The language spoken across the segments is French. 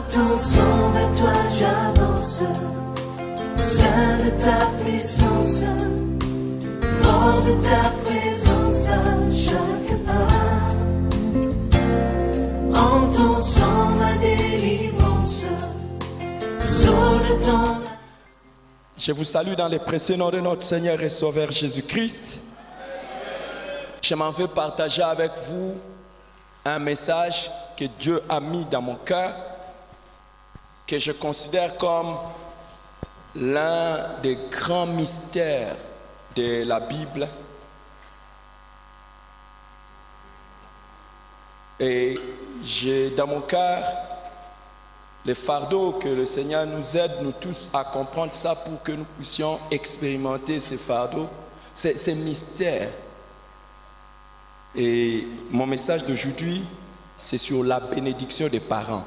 ton sang, vers toi j'avance, saint de ta puissance, fort de ta présence à chaque pas. En ton sang ma délivrance, sceau de ton... Je vous salue dans les précieux noms de notre Seigneur et Sauveur Jésus-Christ. Je m'en vais partager avec vous un message que Dieu a mis dans mon cœur, que je considère comme l'un des grands mystères de la Bible. Et j'ai dans mon cœur le fardeau que le Seigneur nous aide, nous tous, à comprendre ça pour que nous puissions expérimenter ces fardeaux, ces mystères. Et mon message d'aujourd'hui, c'est sur la bénédiction des parents.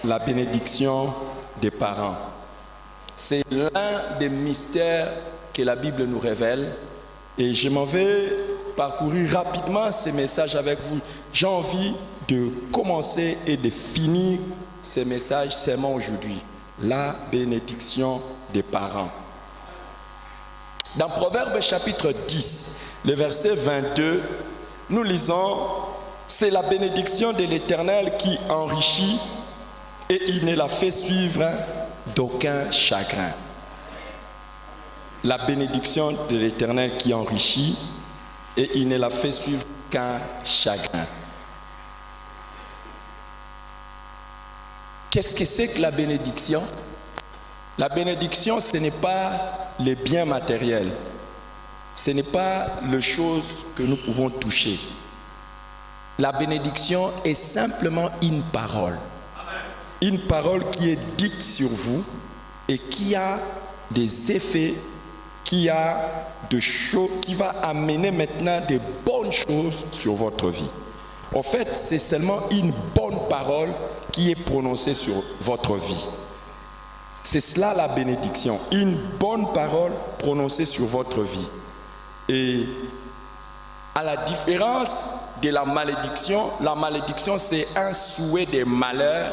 La bénédiction des parents. C'est l'un des mystères que la Bible nous révèle. Et je m'en vais parcourir rapidement ces messages avec vous. J'ai envie de commencer et de finir ces messages seulement aujourd'hui. La bénédiction des parents. Dans Proverbes chapitre 10, le verset 22, nous lisons: c'est la bénédiction de l'Éternel qui enrichit et il ne la fait suivre d'aucun chagrin. La bénédiction de l'Éternel qui enrichit et il ne la fait suivre qu'un chagrin. Qu'est-ce que c'est que la bénédiction? La bénédiction, ce n'est pas les biens matériels. Ce n'est pas les choses que nous pouvons toucher. La bénédiction est simplement une parole. Une parole qui est dite sur vous et qui a des effets, qui a de choses, qui va amener maintenant des bonnes choses sur votre vie. En fait, c'est seulement une bonne parole qui est prononcée sur votre vie. C'est cela la bénédiction, une bonne parole prononcée sur votre vie. Et à la différence de la malédiction c'est un souhait de malheur,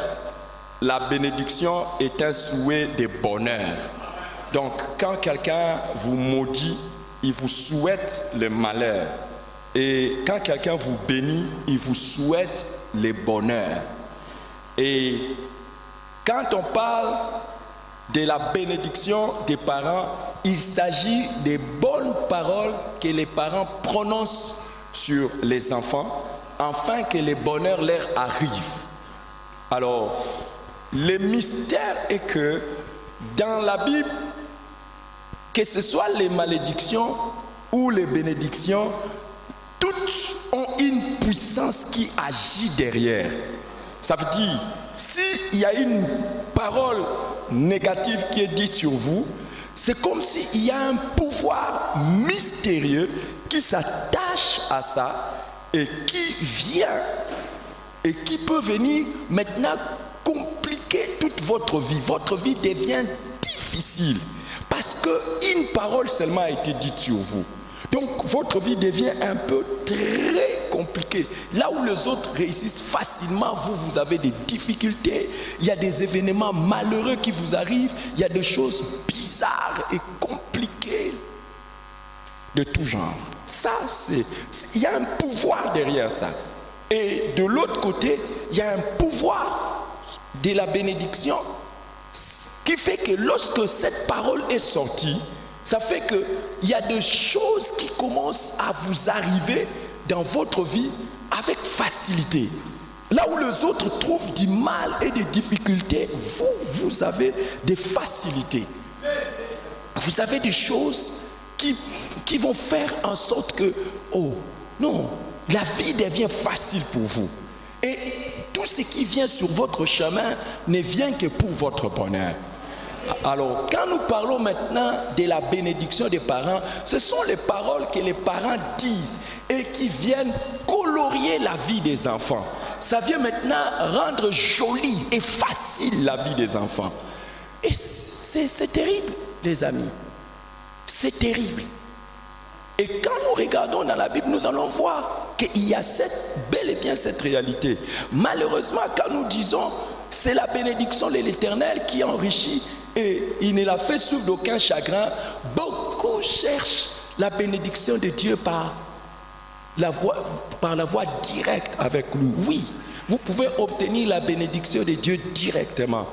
la bénédiction est un souhait de bonheur. Donc quand quelqu'un vous maudit, il vous souhaite le malheur. Et quand quelqu'un vous bénit, il vous souhaite le bonheur. Et quand on parle de la bénédiction des parents, il s'agit des bonnes paroles que les parents prononcent sur les enfants afin que le bonheur leur arrive. Alors, le mystère est que dans la Bible, que ce soit les malédictions ou les bénédictions, toutes ont une puissance qui agit derrière. Ça veut dire, s'il y a une parole négative qui est dite sur vous, c'est comme s'il y a un pouvoir mystérieux qui s'attache à ça et qui vient et qui peut venir maintenant compliquer toute votre vie. Votre vie devient difficile parce qu'une parole seulement a été dite sur vous. Donc votre vie devient un peu très compliquée. Là où les autres réussissent facilement, vous avez des difficultés. Il y a des événements malheureux qui vous arrivent. Il y a des choses bizarres et compliquées de tout genre. Ça, il y a un pouvoir derrière ça. Et de l'autre côté, il y a un pouvoir de la bénédiction qui fait que lorsque cette parole est sortie, ça fait qu'il y a des choses qui commencent à vous arriver dans votre vie avec facilité. Là où les autres trouvent du mal et des difficultés, vous avez des facilités. Vous avez des choses qui vont faire en sorte que, oh non, la vie devient facile pour vous. Et tout ce qui vient sur votre chemin ne vient que pour votre bonheur. Alors, quand nous parlons maintenant de la bénédiction des parents, ce sont les paroles que les parents disent et qui viennent colorier la vie des enfants. Ça vient maintenant rendre jolie et facile la vie des enfants. Et c'est terrible, les amis. C'est terrible. Et quand nous regardons dans la Bible, nous allons voir qu'il y a bel et bien cette réalité. Malheureusement, quand nous disons c'est la bénédiction de l'Éternel qui enrichit et il ne la fait souffrir d'aucun chagrin, beaucoup cherchent la bénédiction de Dieu par la voie directe avec lui. Oui, vous pouvez obtenir la bénédiction de Dieu directement.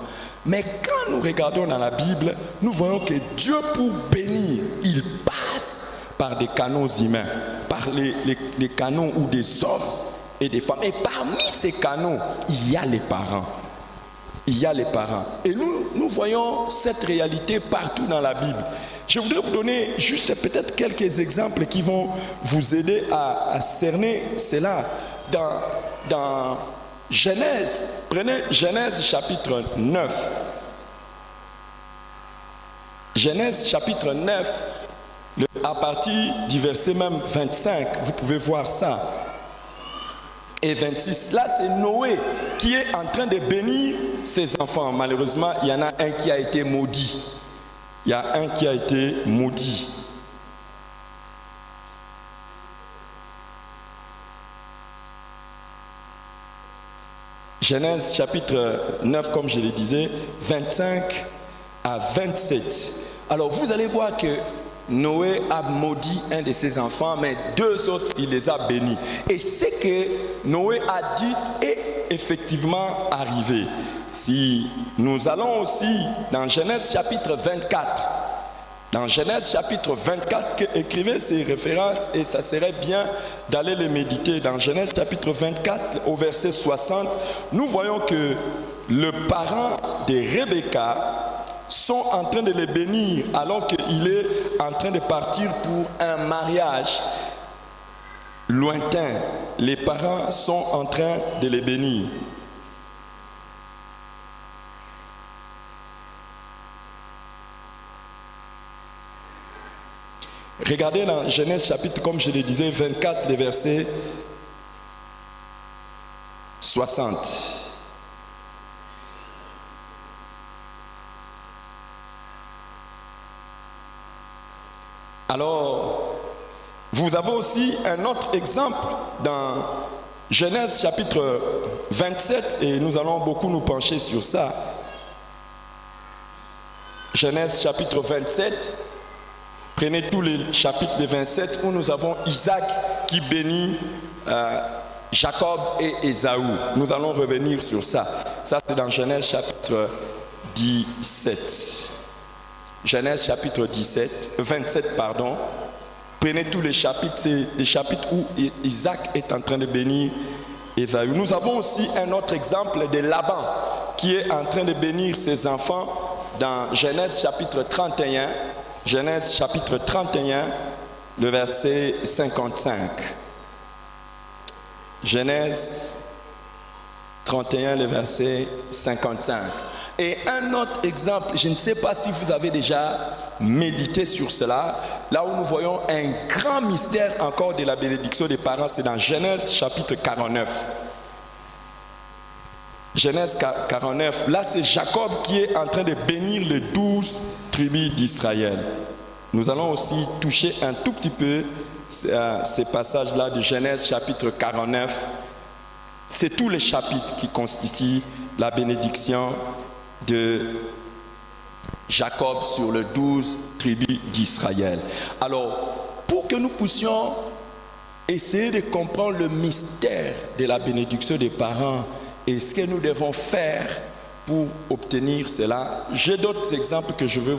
Mais quand nous regardons dans la Bible, nous voyons que Dieu, pour bénir, il passe par des canaux humains, par les canaux ou des hommes et des femmes. Et parmi ces canaux, il y a les parents. Il y a les parents. Et nous voyons cette réalité partout dans la Bible. Je voudrais vous donner juste peut-être quelques exemples qui vont vous aider à cerner cela. Dans Genèse, prenez Genèse chapitre 9. Genèse chapitre 9, à partir du verset même 25, vous pouvez voir ça. Et 26, là c'est Noé qui est en train de bénir ses enfants. Malheureusement, il y en a un qui a été maudit. Il y a un qui a été maudit. Genèse chapitre 9, comme je le disais, 25 à 27. Alors vous allez voir que Noé a maudit un de ses enfants, mais deux autres, il les a bénis. Et ce que Noé a dit est effectivement arrivé. Si nous allons aussi dans Genèse chapitre 24, dans Genèse chapitre 24, écrivez ces références et ça serait bien d'aller les méditer. Dans Genèse chapitre 24, au verset 60, nous voyons que le parent de Rebecca sont en train de les bénir alors qu'il est en train de partir pour un mariage lointain. Les parents sont en train de les bénir. Regardez dans Genèse chapitre, comme je le disais, 24, les versets 60. Alors, vous avez aussi un autre exemple dans Genèse chapitre 27, et nous allons beaucoup nous pencher sur ça. Genèse chapitre 27, prenez tous les chapitres de 27 où nous avons Isaac qui bénit Jacob et Ésaü. Nous allons revenir sur ça. Ça c'est dans Genèse chapitre 17. Genèse chapitre 27, pardon. Prenez tous les chapitres, c'est les chapitres où Isaac est en train de bénir Ésaü. Nous avons aussi un autre exemple de Laban qui est en train de bénir ses enfants dans Genèse chapitre 31. Genèse chapitre 31, le verset 55. Genèse 31, le verset 55. Et un autre exemple, je ne sais pas si vous avez déjà médité sur cela, là où nous voyons un grand mystère encore de la bénédiction des parents, c'est dans Genèse chapitre 49. Genèse 49, là c'est Jacob qui est en train de bénir les 12 tribus d'Israël. Nous allons aussi toucher un tout petit peu ces passages-là de Genèse chapitre 49. C'est tous les chapitres qui constituent la bénédiction de Jacob sur les 12 tribus d'Israël. Alors, pour que nous puissions essayer de comprendre le mystère de la bénédiction des parents et ce que nous devons faire pour obtenir cela, j'ai d'autres exemples que je veux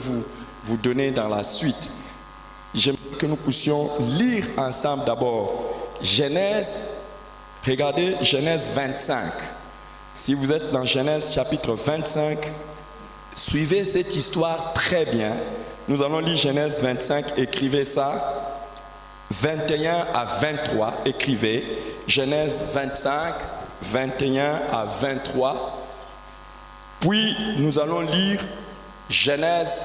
vous donner dans la suite. J'aimerais que nous puissions lire ensemble d'abord Genèse. Regardez Genèse 25. Si vous êtes dans Genèse chapitre 25, suivez cette histoire très bien. Nous allons lire Genèse 25, écrivez ça. 21 à 23, écrivez. Genèse 25, 21 à 23. Puis nous allons lire Genèse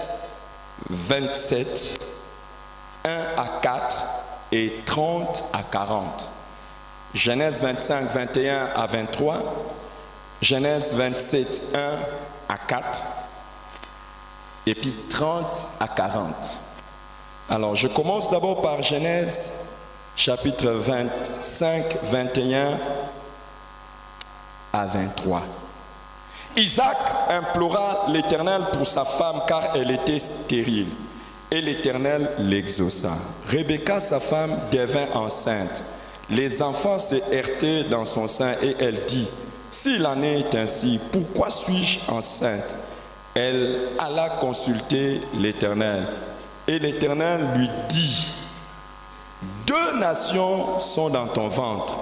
27, 1 à 4 et 30 à 40. Genèse 25, 21 à 23. Genèse 27, 1 à 4. Et puis 30 à 40. Alors je commence d'abord par Genèse chapitre 5, 21 à 23. Isaac implora l'Éternel pour sa femme car elle était stérile. Et l'Éternel l'exauça. Rebecca, sa femme, devint enceinte. Les enfants se heurtaient dans son sein et elle dit, « S'il en est ainsi, pourquoi suis-je enceinte ?» Elle alla consulter l'Éternel. Et l'Éternel lui dit, « 2 nations sont dans ton ventre,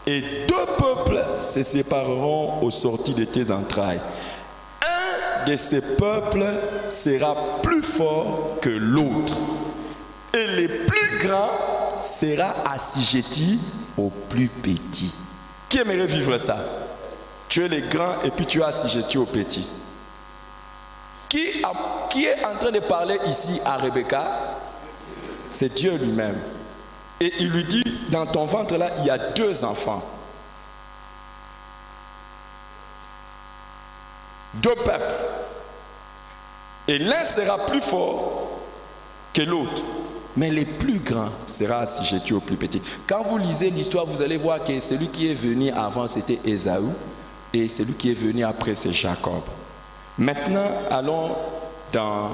et 2 peuples se sépareront au sortir de tes entrailles. Un de ces peuples sera plus fort que l'autre, et le plus grand sera assujetti au plus petit. » Qui aimerait vivre ça? Tu es le grand et puis tu es assujetti au petit. Qui est en train de parler ici à Rebecca? C'est Dieu lui-même. Et il lui dit, dans ton ventre là, il y a 2 enfants. 2 peuples. Et l'un sera plus fort que l'autre. Mais le plus grand sera assujetti au plus petit. Quand vous lisez l'histoire, vous allez voir que celui qui est venu avant, c'était Ésaü. Et celui qui est venu après, c'est Jacob. Maintenant, allons dans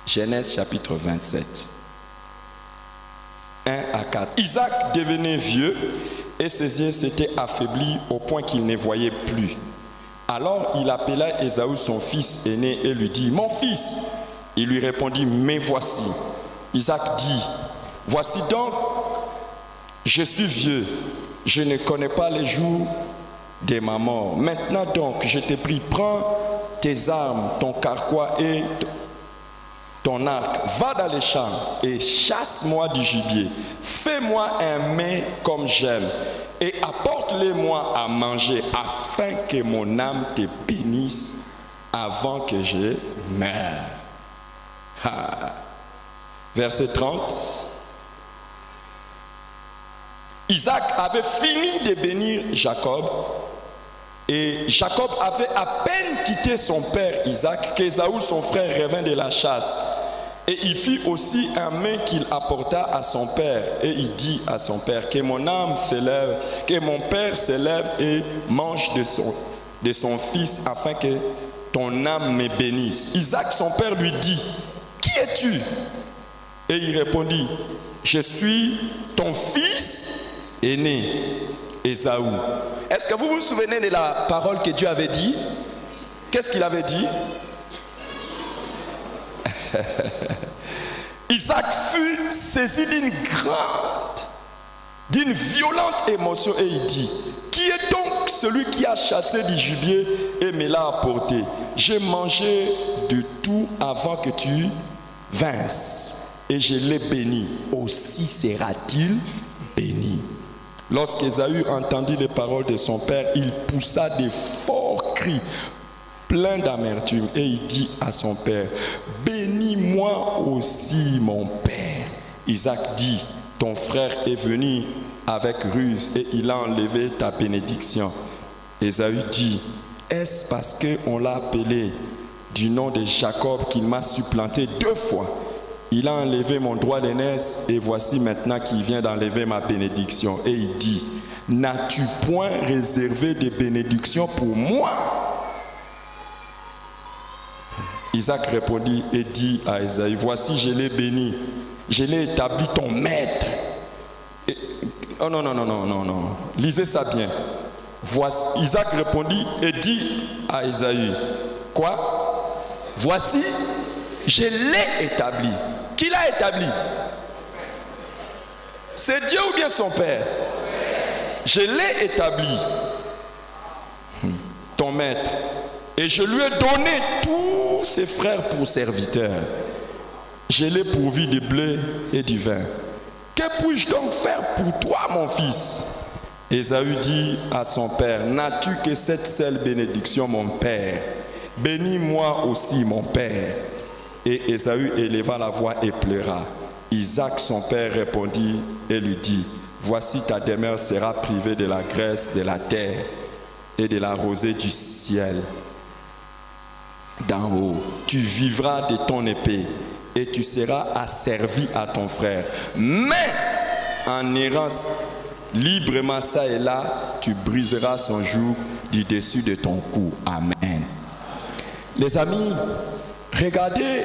Genèse chapitre 27. 1 à 4. Isaac devenait vieux et ses yeux s'étaient affaiblis au point qu'il ne voyait plus. Alors il appela Ésaü son fils aîné et lui dit, « Mon fils !» Il lui répondit, « Me voici. » Isaac dit, « Voici donc, je suis vieux, je ne connais pas les jours de ma mort. Maintenant donc, je te prie, prends tes armes, ton carquois et ton arc, va dans les champs et chasse-moi du gibier. Fais-moi un mets comme j'aime et apporte-les-moi à manger afin que mon âme te bénisse avant que je meure. » Verset 30. Isaac avait fini de bénir Jacob et Jacob avait à peine quitté son père Isaac qu'Ésaü son frère revint de la chasse. Et il fit aussi un mets qu'il apporta à son père. Et il dit à son père, que mon âme s'élève, que mon père s'élève et mange de son fils afin que ton âme me bénisse. Isaac son père lui dit, qui es-tu? Et il répondit, je suis ton fils aîné, Ésaü. Est-ce que vous vous souvenez de la parole que Dieu avait dit? Qu'est-ce qu'il avait dit? Isaac fut saisi d'une violente émotion et il dit, qui est donc celui qui a chassé du gibier et me l'a apporté? J'ai mangé de tout avant que tu vinsses et je l'ai béni. Aussi sera-t-il béni. Lorsqu'Ésaü entendit les paroles de son père, il poussa de forts cris plein d'amertume et il dit à son père, bénis-moi aussi mon père. Isaac dit, ton frère est venu avec ruse et il a enlevé ta bénédiction. Ésaü dit, est-ce parce qu'on l'a appelé du nom de Jacob qu'il m'a supplanté 2 fois? Il a enlevé mon droit d'aînesse et voici maintenant qu'il vient d'enlever ma bénédiction. Et il dit, n'as-tu point réservé des bénédictions pour moi? Isaac répondit et dit à Ésaü, voici je l'ai béni, je l'ai établi ton maître. Et, oh non, lisez ça bien. Voici, Isaac répondit et dit à Ésaü, quoi? Voici, je l'ai établi. Qui l'a établi? C'est Dieu ou bien son père? Je l'ai établi, ton maître, et je lui ai donné tous ses frères pour serviteurs. Je l'ai pourvu de blé et du vin. Que puis-je donc faire pour toi, mon fils? Ésaü dit à son père, n'as-tu que cette seule bénédiction, mon père? Bénis-moi aussi, mon père. Et Ésaü éleva la voix et pleura. Isaac, son père, répondit et lui dit, voici ta demeure sera privée de la graisse de la terre et de la rosée du ciel d'en haut. Tu vivras de ton épée et tu seras asservi à ton frère. Mais en errance librement ça et là, tu briseras son joug du dessus de ton cou. Amen. Les amis, regardez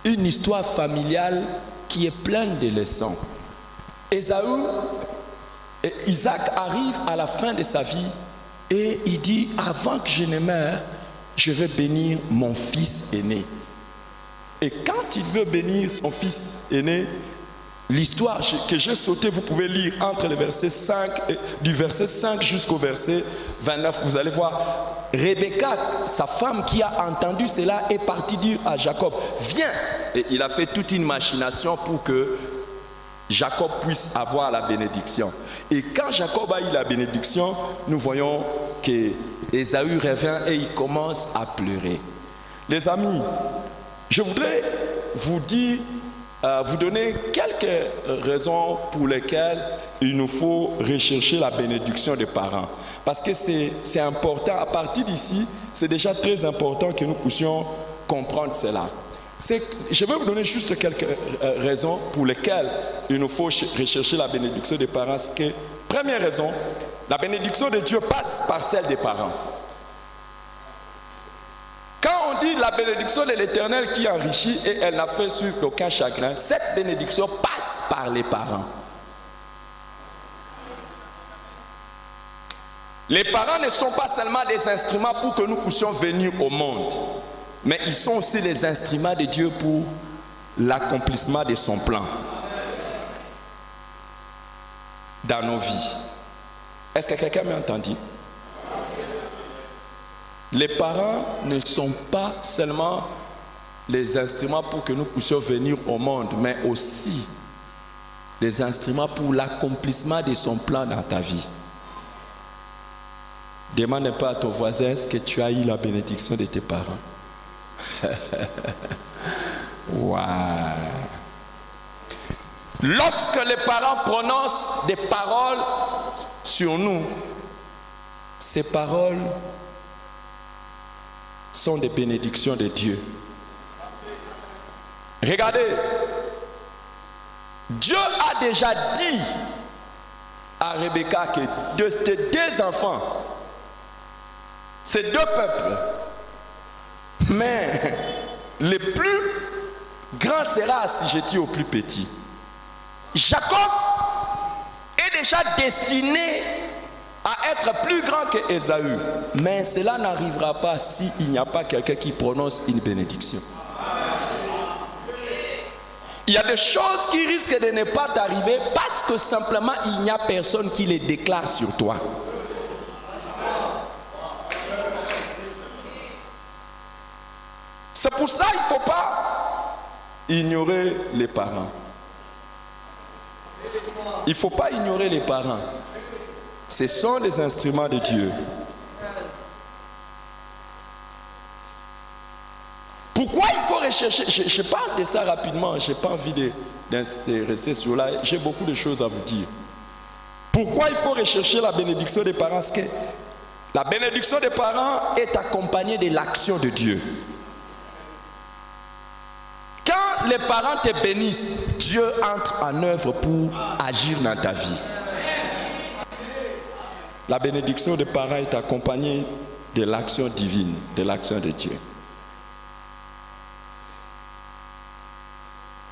une histoire familiale qui est pleine de leçons. Isaac arrive à la fin de sa vie et il dit, avant que je ne meure, je vais bénir mon fils aîné. Et quand il veut bénir son fils aîné, l'histoire que j'ai sautée, vous pouvez lire entre les versets 5, du verset 5 jusqu'au verset 29, vous allez voir, Rebecca, sa femme qui a entendu cela, est partie dire à Jacob, viens. Et il a fait toute une machination pour que Jacob puisse avoir la bénédiction. Et quand Jacob a eu la bénédiction, nous voyons que Ésaü revient et il commence à pleurer. Les amis, je voudrais vous dire, vous donner quelques raisons pour lesquelles il nous faut rechercher la bénédiction des parents. Parce que c'est important, à partir d'ici, c'est déjà très important que nous puissions comprendre cela. Je vais vous donner juste quelques raisons pour lesquelles il nous faut rechercher la bénédiction des parents. Première raison, la bénédiction de Dieu passe par celle des parents. Quand on dit la bénédiction de l'Éternel qui enrichit et elle n'a fait sur aucun chagrin, cette bénédiction passe par les parents. Les parents ne sont pas seulement des instruments pour que nous puissions venir au monde, mais ils sont aussi les instruments de Dieu pour l'accomplissement de son plan dans nos vies. Est-ce que quelqu'un m'a entendu? Les parents ne sont pas seulement les instruments pour que nous puissions venir au monde, mais aussi des instruments pour l'accomplissement de son plan dans ta vie. Demande pas à ton voisin, est-ce que tu as eu la bénédiction de tes parents? Wow. Lorsque les parents prononcent des paroles sur nous, ces paroles sont des bénédictions de Dieu. Regardez, Dieu a déjà dit à Rebecca que de tes deux enfants, ces deux peuples, mais le plus grand sera assujetti au plus petit. Jacob est déjà destiné à être plus grand que Ésaü, mais cela n'arrivera pas s'il n'y a pas quelqu'un qui prononce une bénédiction. Il y a des choses qui risquent de ne pas t'arriver parce que simplement il n'y a personne qui les déclare sur toi. C'est pour ça qu'il ne faut pas ignorer les parents. Il ne faut pas ignorer les parents. Ce sont des instruments de Dieu. Pourquoi il faut rechercher? Je parle de ça rapidement, je n'ai pas envie de rester sur là. J'ai beaucoup de choses à vous dire. Pourquoi il faut rechercher la bénédiction des parents? Parce que la bénédiction des parents est accompagnée de l'action de Dieu. Quand les parents te bénissent, Dieu entre en œuvre pour agir dans ta vie. La bénédiction des parents est accompagnée de l'action divine, de l'action de Dieu.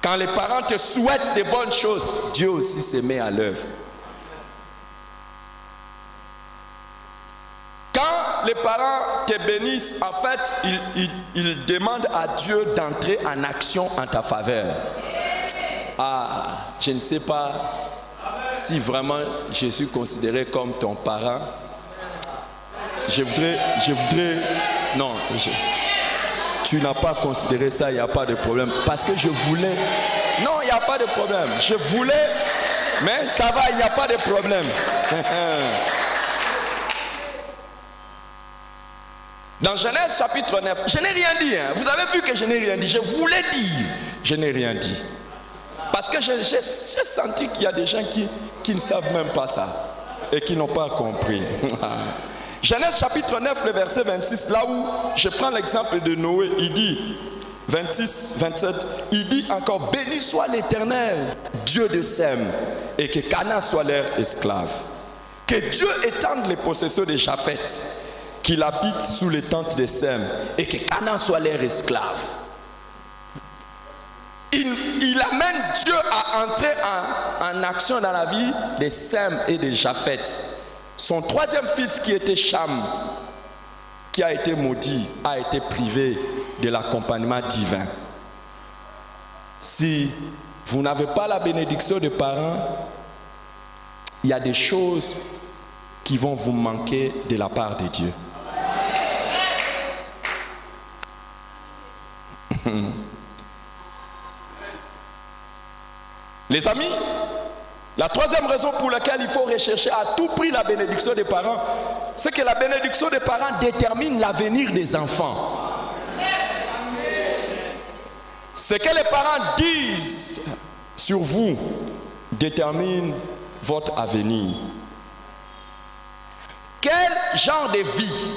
Quand les parents te souhaitent de bonnes choses, Dieu aussi se met à l'œuvre. Quand les parents te bénissent, en fait, ils demandent à Dieu d'entrer en action en ta faveur. Ah, je ne sais pas si vraiment je suis considéré comme ton parent. Je voudrais, non, tu n'as pas considéré ça, il n'y a pas de problème. Parce que je voulais, non, il n'y a pas de problème. Je voulais, mais ça va, il n'y a pas de problème. Dans Genèse chapitre 9, je n'ai rien dit. Hein. Vous avez vu que je n'ai rien dit. Je voulais dire, je n'ai rien dit. Parce que j'ai senti qu'il y a des gens qui ne savent même pas ça. Et qui n'ont pas compris. Genèse chapitre 9, le verset 26, là où je prends l'exemple de Noé, il dit, 26, 27, il dit encore, béni soit l'Éternel, Dieu de Sem, et que Canaan soit leur esclave. Que Dieu étende les possessions de Japhet, qu'il habite sous les tentes de Sem, et que Canaan soit leur esclave. Il amène Dieu à entrer en action dans la vie de Sem et de Japhet. Son troisième fils qui était Cham, qui a été maudit, a été privé de l'accompagnement divin. Si vous n'avez pas la bénédiction des parents, il y a des choses qui vont vous manquer de la part de Dieu. Les amis, la troisième raison pour laquelle il faut rechercher à tout prix la bénédiction des parents, c'est que la bénédiction des parents détermine l'avenir des enfants. Ce que les parents disent sur vous détermine votre avenir. Quel genre de vie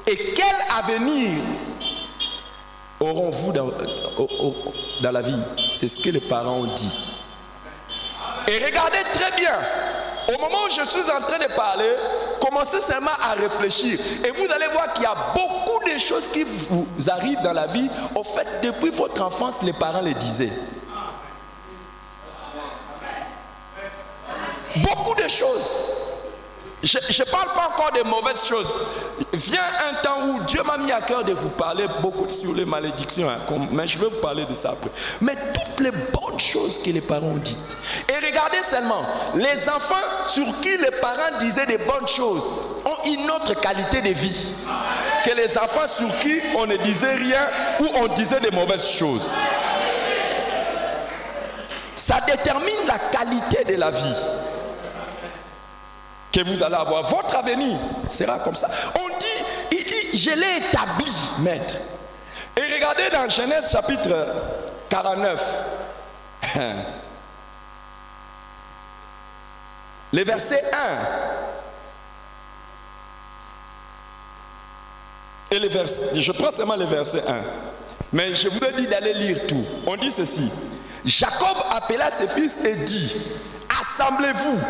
et quel avenir aurons-vous dans la vie? C'est ce que les parents ont dit. Et regardez très bien, au moment où je suis en train de parler, commencez seulement à réfléchir. Et vous allez voir qu'il y a beaucoup de choses qui vous arrivent dans la vie. Au fait, depuis votre enfance, les parents les disaient. Beaucoup de choses. Je ne parle pas encore des mauvaises choses. Vient un temps où Dieu m'a mis à cœur de vous parler beaucoup sur les malédictions, hein, mais je vais vous parler de ça après. Mais toutes les bonnes choses que les parents ont dites. Et regardez seulement, les enfants sur qui les parents disaient des bonnes choses ont une autre qualité de vie que les enfants sur qui on ne disait rien ou on disait des mauvaises choses. Ça détermine la qualité de la vie que vous allez avoir. Votre avenir sera comme ça. On dit, il dit, je l'ai établi, maître. Et regardez dans Genèse chapitre 49, le verset 1. Et le verset, je prends seulement le verset 1. Mais je vous ai dit d'aller lire tout. On dit ceci. Jacob appela ses fils et dit, assemblez-vous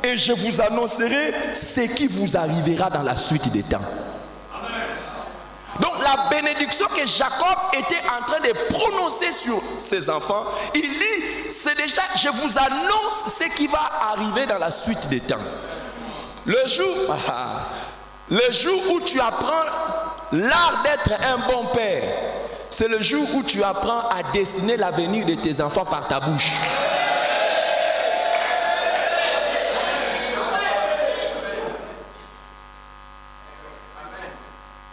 et je vous annoncerai ce qui vous arrivera dans la suite des temps. Donc la bénédiction que Jacob était en train de prononcer sur ses enfants, il dit, c'est déjà, je vous annonce ce qui va arriver dans la suite des temps. Le jour où tu apprends l'art d'être un bon père, c'est le jour où tu apprends à dessiner l'avenir de tes enfants par ta bouche.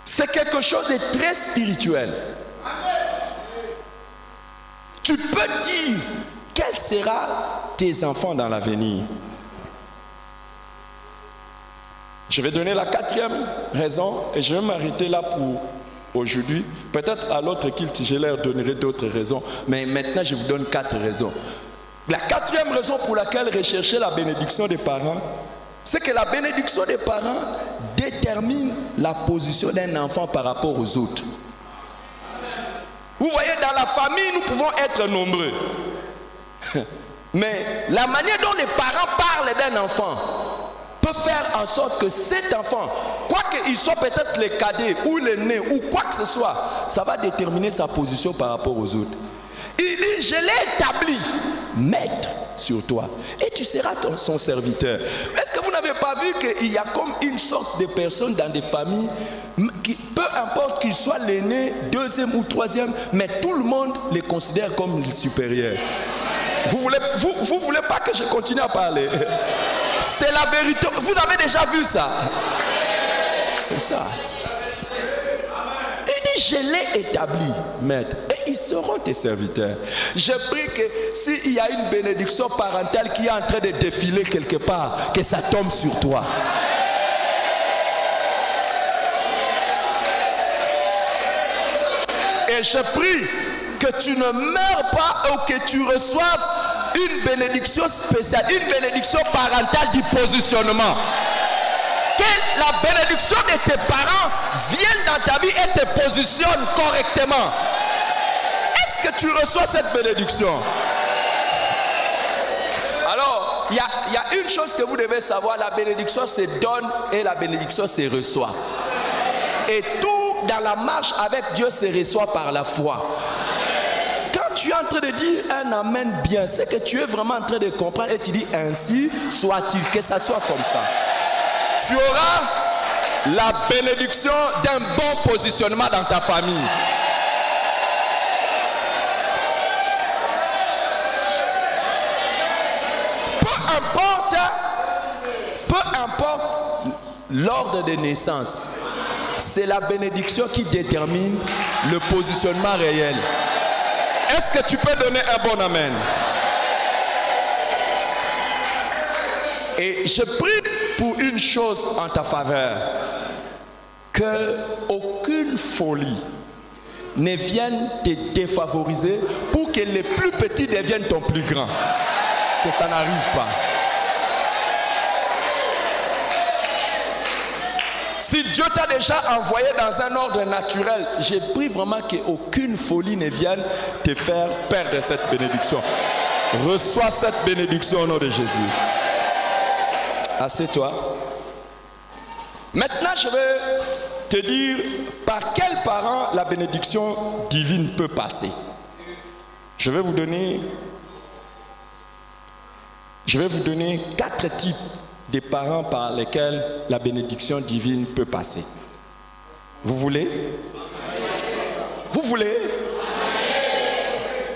C'est quelque chose de très spirituel. Tu peux dire quels seront tes enfants dans l'avenir. Je vais donner la quatrième raison et je vais m'arrêter là pour aujourd'hui. Peut-être à l'autre culte, je leur donnerai d'autres raisons. Mais maintenant, je vous donne 4 raisons. La quatrième raison pour laquelle rechercher la bénédiction des parents, c'est que la bénédiction des parents détermine la position d'un enfant par rapport aux autres. Vous voyez, dans la famille, nous pouvons être nombreux. Mais la manière dont les parents parlent d'un enfant peut faire en sorte que cet enfant, quoi qu'il soit peut-être les cadets ou les nés ou quoi que ce soit, ça va déterminer sa position par rapport aux autres. Il dit, je l'ai établi, maître sur toi, et tu seras son serviteur. Est-ce que vous n'avez pas vu qu'il y a comme une sorte de personnes dans des familles qui, peu importe qu'ils soient l'aîné, deuxième ou troisième, mais tout le monde les considère comme les supérieurs. Vous voulez pas que je continue à parler? C'est la vérité. Vous avez déjà vu ça? C'est ça. Il dit, je l'ai établi, maître, et ils seront tes serviteurs. Je prie que s'il y a une bénédiction parentale qui est en train de défiler quelque part, que ça tombe sur toi. Et je prie que tu ne meurs pas ou que tu reçoives une bénédiction spéciale, une bénédiction parentale du positionnement. Que la bénédiction de tes parents vienne dans ta vie et te positionne correctement. tu reçois cette bénédiction? Alors, il y a une chose que vous devez savoir, la bénédiction se donne et la bénédiction se reçoit. Et tout dans la marche avec Dieu se reçoit par la foi. Quand tu es en train de dire un amen bien, c'est que tu es vraiment en train de comprendre et tu dis ainsi soit-il, que ça soit comme ça. Tu auras la bénédiction d'un bon positionnement dans ta famille. Peu importe l'ordre de naissance, c'est la bénédiction qui détermine le positionnement réel. Est-ce que tu peux donner un bon amen? Et je prie pour une chose en ta faveur, que aucune folie ne vienne te défavoriser pour que les plus petits deviennent ton plus grand. Que ça n'arrive pas. Si Dieu t'a déjà envoyé dans un ordre naturel, j'ai pris vraiment qu'aucune folie ne vienne te faire perdre cette bénédiction. Reçois cette bénédiction au nom de Jésus. Assieds-toi. Maintenant, je vais te dire par quels parents la bénédiction divine peut passer. Je vais vous donner 4 types de parents par lesquels la bénédiction divine peut passer. Vous voulez? Vous voulez?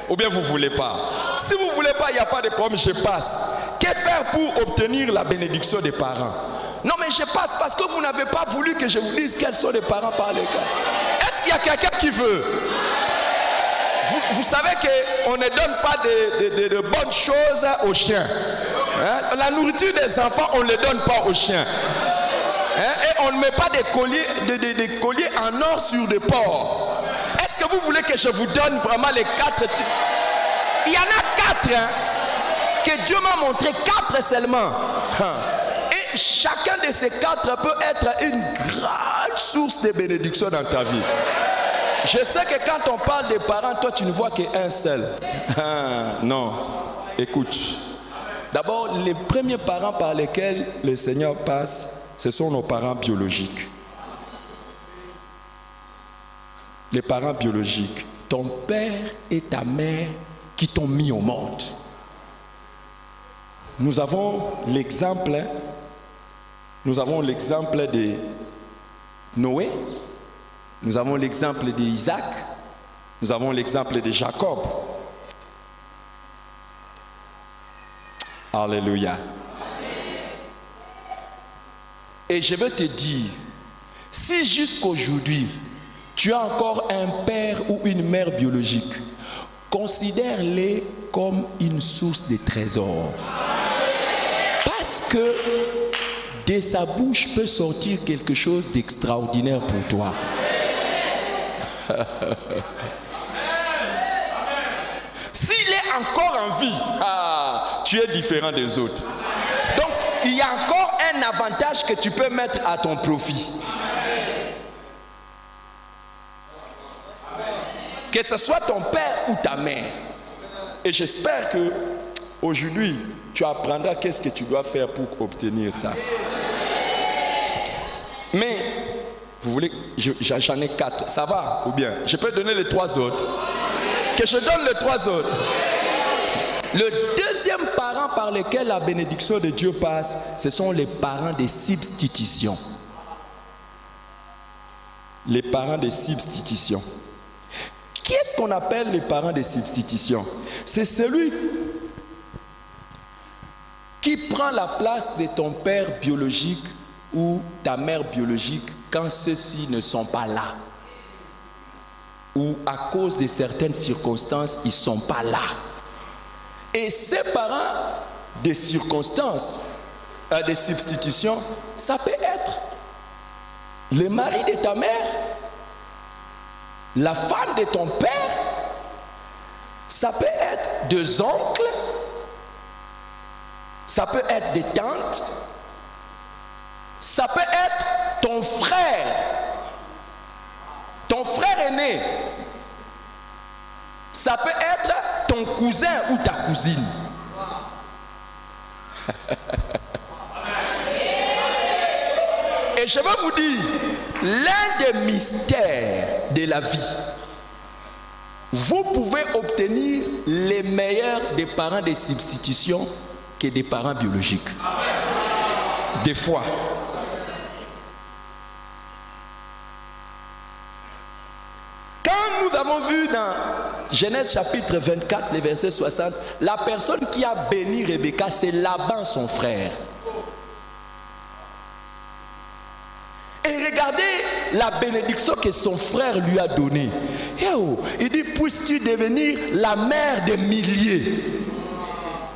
Ou bien vous ne voulez pas? Si vous ne voulez pas, il n'y a pas de problème, je passe. Que faire pour obtenir la bénédiction des parents? Non, mais je passe parce que vous n'avez pas voulu que je vous dise quels sont les parents par lesquels. Est-ce qu'il y a quelqu'un qui veut? Vous savez qu'on ne donne pas de bonnes choses aux chiens. Hein? La nourriture des enfants, on ne les donne pas aux chiens. Hein? Et on ne met pas des colliers en or sur des porcs. Est-ce que vous voulez que je vous donne vraiment les 4 types? Il y en a 4 hein, que Dieu m'a montré, 4 seulement. Et chacun de ces 4 peut être une grande source de bénédiction dans ta vie. Je sais que quand on parle des parents, toi tu ne vois qu'un seul. Non, écoute. D'abord, les premiers parents par lesquels le Seigneur passe, ce sont nos parents biologiques. Les parents biologiques, ton père et ta mère qui t'ont mis au monde. Nous avons l'exemple de Noé, nous avons l'exemple d'Isaac, nous avons l'exemple de Jacob. Alléluia. Et je veux te dire, si jusqu'aujourd'hui, tu as encore un père ou une mère biologique, considère-les comme une source de trésors. Parce que de sa bouche peut sortir quelque chose d'extraordinaire pour toi. S'il est encore en vie, tu es différent des autres. Donc, il y a encore un avantage que tu peux mettre à ton profit. Que ce soit ton père ou ta mère. Et j'espère que aujourd'hui, tu apprendras qu'est-ce que tu dois faire pour obtenir ça. Mais, vous voulez, j'en ai 4. Ça va ou bien? Je peux donner les 3 autres. Que je donne les 3 autres. Le deuxième parent par lequel la bénédiction de Dieu passe, ce sont les parents de substitution. Les parents de substitution. Qu'est-ce qu'on appelle les parents de substitution? C'est celui qui prend la place de ton père biologique ou ta mère biologique quand ceux-ci ne sont pas là. Ou à cause de certaines circonstances, ils ne sont pas là. Et ces parents de circonstances, de substitution, ça peut être le mari de ta mère, la femme de ton père, ça peut être des oncles, ça peut être des tantes, ça peut être ton frère aîné. Ça peut être ton cousin ou ta cousine. Et je veux vous dire, l'un des mystères de la vie, vous pouvez obtenir les meilleurs des parents de substitution que des parents biologiques. Des fois. Quand nous avons vu dans Genèse chapitre 24, les versets 60, la personne qui a béni Rebecca, c'est Laban, son frère. Et regardez la bénédiction que son frère lui a donnée. Il dit, puisses-tu devenir la mère des milliers.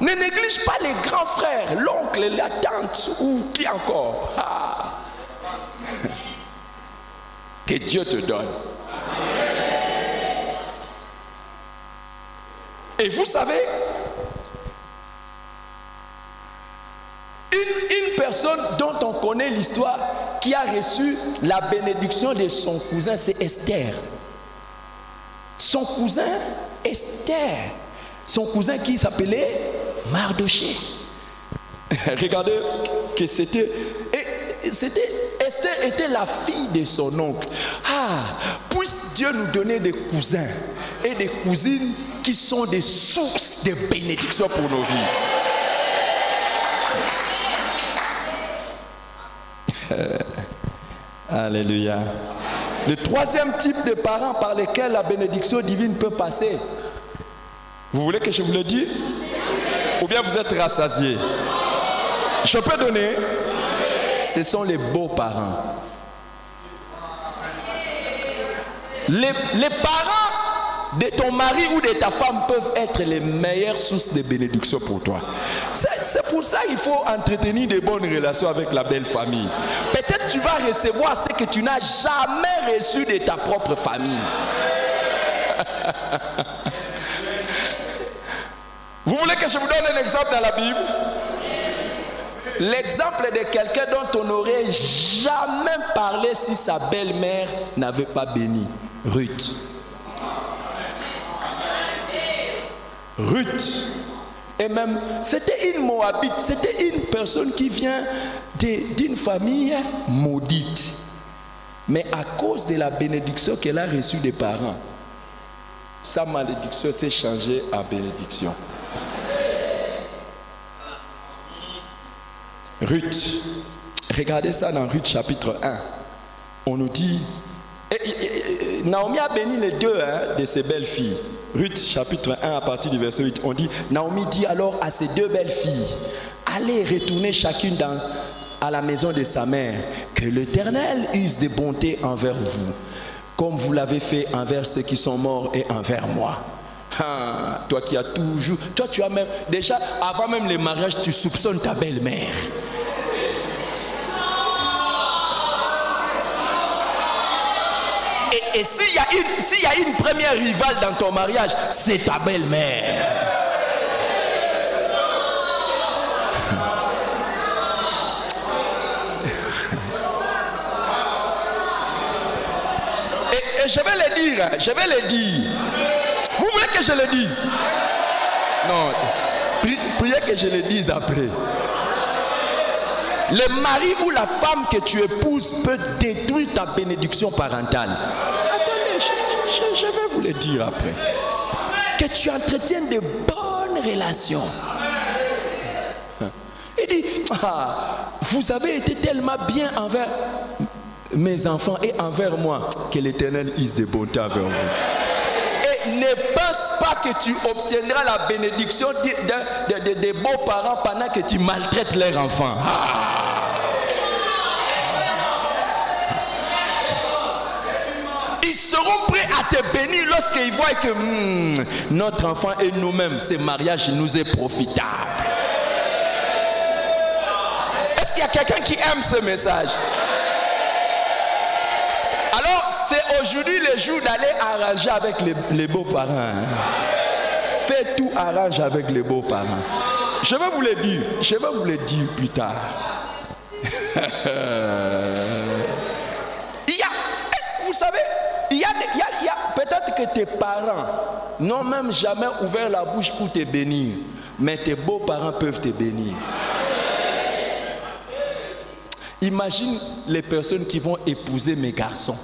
Ne néglige pas les grands frères, l'oncle, la tante ou qui encore. Que Dieu te donne. Et vous savez, une personne dont on connaît l'histoire qui a reçu la bénédiction de son cousin, c'est Esther. Son cousin Esther. Son cousin qui s'appelait Mardoché. Regardez que c'était Esther était la fille de son oncle. Puisse Dieu nous donner des cousins et des cousines qui sont des sources de bénédiction pour nos vies. Alléluia. Le troisième type de parents par lesquels la bénédiction divine peut passer. Vous voulez que je vous le dise? Ou bien vous êtes rassasiés? Je peux donner. Ce sont les beaux-parents. Les parents de ton mari ou de ta femme peuvent être les meilleures sources de bénédiction pour toi. C'est pour ça qu'il faut entretenir de bonnes relations avec la belle famille. Peut-être tu vas recevoir ce que tu n'as jamais reçu de ta propre famille. Vous voulez que je vous donne un exemple dans la Bible? L'exemple de quelqu'un dont on n'aurait jamais parlé si sa belle-mère n'avait pas béni. Ruth. Ruth. Et même, c'était une Moabite, c'était une personne qui vient d'une famille maudite. Mais à cause de la bénédiction qu'elle a reçue des parents, sa malédiction s'est changée en bénédiction. Ruth, regardez ça dans Ruth chapitre 1. On nous dit, Naomi a béni les deux de ses belles filles. Ruth chapitre 1 à partir du verset 8, on dit, Naomi dit alors à ses deux belles filles, allez retourner chacune à la maison de sa mère, que l'Éternel use de bonté envers vous, comme vous l'avez fait envers ceux qui sont morts et envers moi. Toi qui as toujours, toi tu as même, déjà avant même le mariage, tu soupçonnes ta belle-mère. Et s'il y a une première rivale dans ton mariage, c'est ta belle-mère. Et je vais le dire, Vous voulez que je le dise? Non, priez que je le dise après. Le mari ou la femme que tu épouses peut détruire ta bénédiction parentale. Attendez, je vais vous le dire après. Que tu entretiennes de bonnes relations. Il dit, vous avez été tellement bien envers mes enfants et envers moi que l'Éternel use de bonté envers vous. Et ne pense pas que tu obtiendras la bénédiction des beaux-parents pendant que tu maltraites leurs enfants. Ils seront prêts à te bénir lorsqu'ils voient que notre enfant et nous-mêmes, ce mariage nous est profitable. Est-ce qu'il y a quelqu'un qui aime ce message? Alors, c'est aujourd'hui le jour d'aller arranger avec les beaux-parents. Fais tout arrange avec les beaux-parents. Je vais vous le dire plus tard. Vous savez, il y a peut-être que tes parents n'ont même jamais ouvert la bouche pour te bénir, mais tes beaux-parents peuvent te bénir. Imagine les personnes qui vont épouser mes garçons.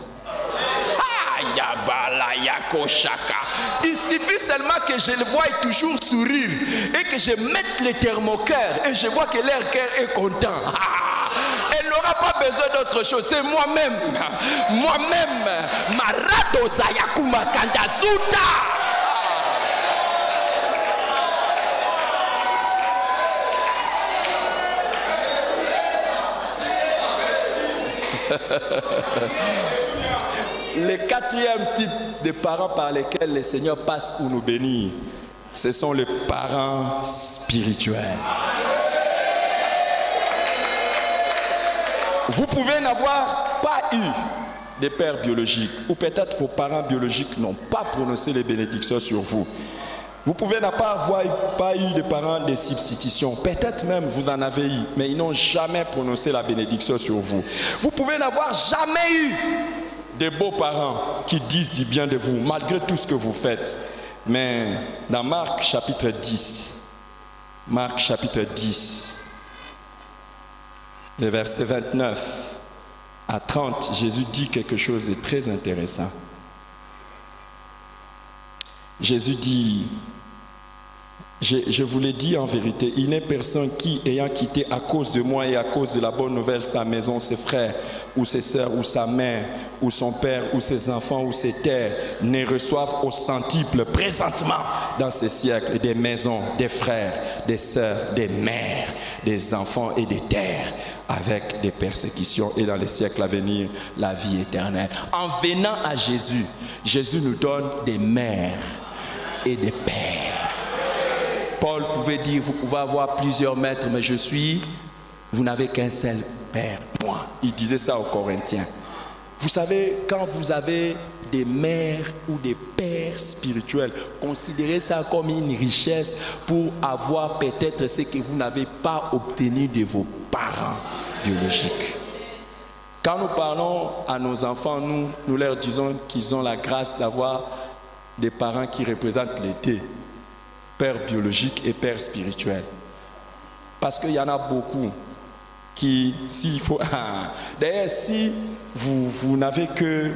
Il suffit seulement que je le voie toujours sourire et que je mette le thermocœur et je vois que leur cœur est content. Elle n'aura pas besoin d'autre chose. C'est moi-même. Moi-même. Marato Sayakuma Kandasuta. Le quatrième type de parents par lesquels le Seigneur passe pour nous bénir, ce sont les parents spirituels. Vous pouvez n'avoir pas eu de père biologique, ou peut-être vos parents biologiques n'ont pas prononcé les bénédictions sur vous. Vous pouvez n'avoir pas eu de parents de substitution. Peut-être même vous en avez eu, mais ils n'ont jamais prononcé la bénédiction sur vous. Vous pouvez n'avoir jamais eu de beaux-parents qui disent du bien de vous, malgré tout ce que vous faites. Mais dans Marc chapitre 10, le verset 29 à 30, Jésus dit quelque chose de très intéressant. Jésus dit, je vous l'ai dit en vérité, il n'est personne qui, ayant quitté à cause de moi et à cause de la bonne nouvelle sa maison, ses frères ou ses sœurs ou sa mère ou son père ou ses enfants ou ses terres, ne reçoivent au centuple présentement dans ces siècles des maisons, des frères, des sœurs, des mères, des enfants et des terres, avec des persécutions et dans les siècles à venir, la vie éternelle. En venant à Jésus, Jésus nous donne des mères et des pères. Paul pouvait dire, vous pouvez avoir plusieurs maîtres, mais vous n'avez qu'un seul père, moi. Il disait ça aux Corinthiens. Vous savez, quand vous avez des mères ou des pères spirituels, considérez ça comme une richesse pour avoir peut-être ce que vous n'avez pas obtenu de vos parents biologiques. Quand nous parlons à nos enfants, nous leur disons qu'ils ont la grâce d'avoir des parents qui représentent les deux, père biologique et père spirituel. Parce qu'il y en a beaucoup qui, s'il faut... D'ailleurs, si vous n'avez que...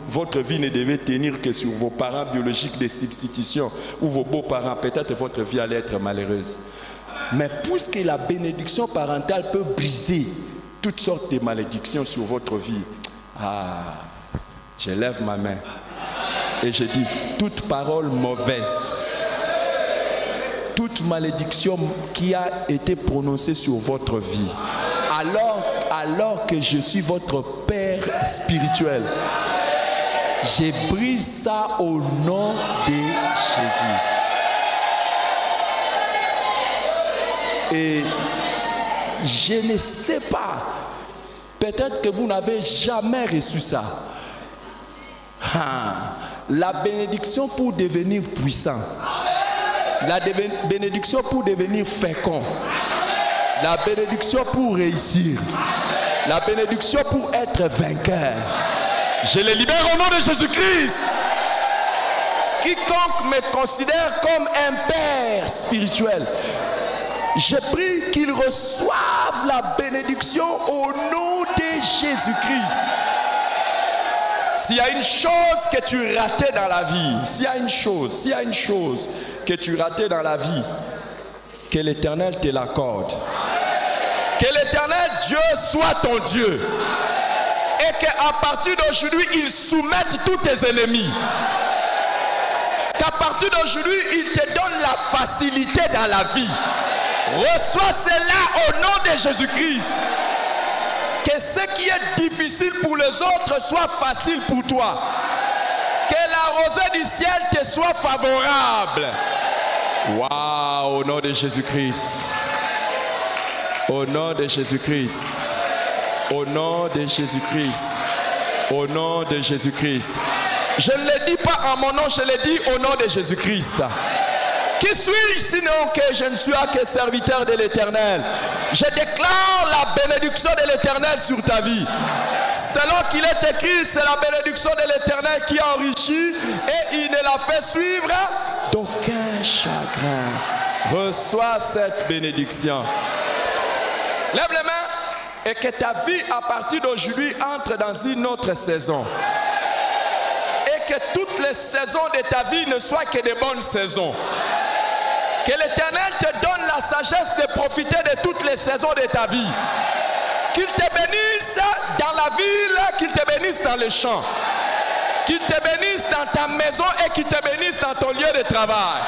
votre vie ne devait tenir que sur vos parents biologiques de substitution ou vos beaux-parents, peut-être votre vie allait être malheureuse. Mais puisque la bénédiction parentale peut briser toutes sortes de malédictions sur votre vie, je lève ma main et je dis, toute parole mauvaise, toute malédiction qui a été prononcée sur votre vie, alors que je suis votre père spirituel, je brise ça au nom de Jésus. Et je ne sais pas, peut-être que vous n'avez jamais reçu ça. La bénédiction pour devenir puissant, la bénédiction pour devenir fécond, la bénédiction pour réussir, la bénédiction pour être vainqueur. Je les libère au nom de Jésus-Christ. Quiconque me considère comme un père spirituel, je prie qu'il reçoive la bénédiction au nom de Jésus-Christ. S'il y a une chose que tu ratais dans la vie, s'il y a une chose que tu ratais dans la vie, que l'Éternel te l'accorde. Que l'Éternel Dieu soit ton Dieu. Et qu'à partir d'aujourd'hui, il soumette tous tes ennemis. Qu'à partir d'aujourd'hui, il te donne la facilité dans la vie. Reçois cela au nom de Jésus-Christ. Que ce qui est difficile pour les autres soit facile pour toi. Que la rosée du ciel te soit favorable. Waouh, au nom de Jésus-Christ. Au nom de Jésus-Christ. Au nom de Jésus-Christ. Au nom de Jésus-Christ. Je ne le dis pas en mon nom, je le dis au nom de Jésus-Christ. Qui suis-je sinon que je ne suis que serviteur de l'Éternel? Je déclare la bénédiction de l'Éternel sur ta vie. Selon qu'il est écrit, c'est la bénédiction de l'Éternel qui enrichit et il ne la fait suivre d'aucun chagrin. Reçois cette bénédiction. Lève les mains et que ta vie à partir d'aujourd'hui entre dans une autre saison. Et que toutes les saisons de ta vie ne soient que des bonnes saisons. Que l'Éternel te donne la sagesse de profiter de toutes les saisons de ta vie. Qu'il te bénisse dans la ville, qu'il te bénisse dans les champs. Qu'il te bénisse dans ta maison et qu'il te bénisse dans ton lieu de travail.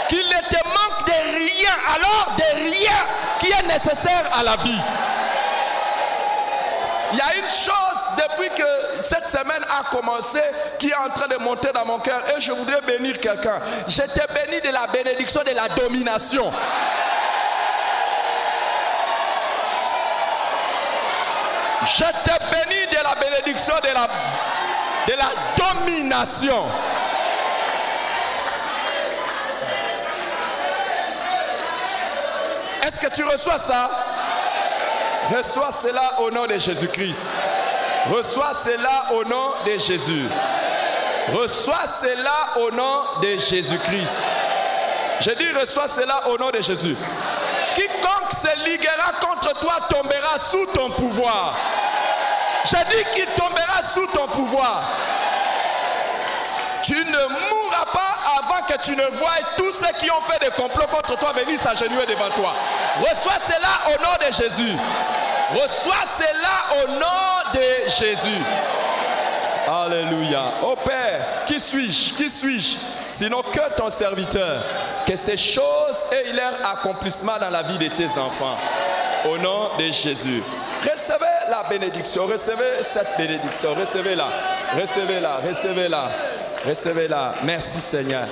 Qu'il ne te manque de rien, alors de rien qui est nécessaire à la vie. Il y a une chose depuis que cette semaine a commencé qui est en train de monter dans mon cœur et je voudrais bénir quelqu'un. Je te bénis de la bénédiction de la domination. Je te bénis de la bénédiction de la domination. Est-ce que tu reçois ça? Reçois cela au nom de Jésus-Christ. Reçois cela au nom de Jésus. Reçois cela au nom de Jésus-Christ. Je dis reçois cela au nom de Jésus. Quiconque se liguera contre toi tombera sous ton pouvoir. Je dis qu'il tombera sous ton pouvoir. Tu ne mourras pas avant que tu ne voies tous ceux qui ont fait des complots contre toi venir s'agenouiller devant toi. Reçois cela au nom de Jésus. Reçois cela au nom de Jésus. Alléluia. Oh Père, qui suis-je? Qui suis-je? Sinon que ton serviteur. Que ces choses aient leur accomplissement dans la vie de tes enfants. Au nom de Jésus. Recevez la bénédiction. Recevez cette bénédiction. Recevez-la. Recevez-la. Recevez-la. Recevez-la. Merci Seigneur.